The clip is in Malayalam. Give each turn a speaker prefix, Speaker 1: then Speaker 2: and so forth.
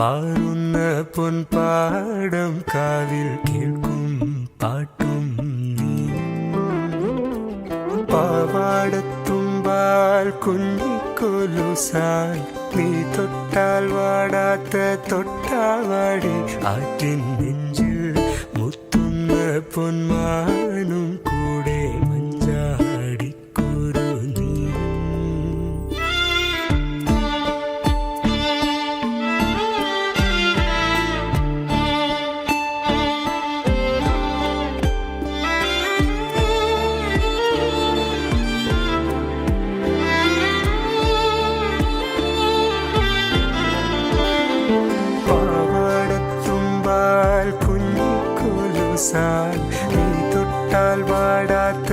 Speaker 1: പാറുന്ന പൊൻപാടം കാവിൽ കേൾക്കും പാട്ടും നീ പാവാടത്തുമ്പാൽ കുഞ്ഞിക്കൊലുസാൽ നീ തൊട്ടാൽ വാടാത്ത തൊട്ടാവാടി ആറ്റിൻ നെഞ്ചിൽ മുത്തുന്ന പൊന്മാനും കൂടെ മഞ്ചാടിക്കുരു നീ കുഞ്ഞിക്കൊലുസാൽ നീ തൊട്ടാൽ വാടാത്ത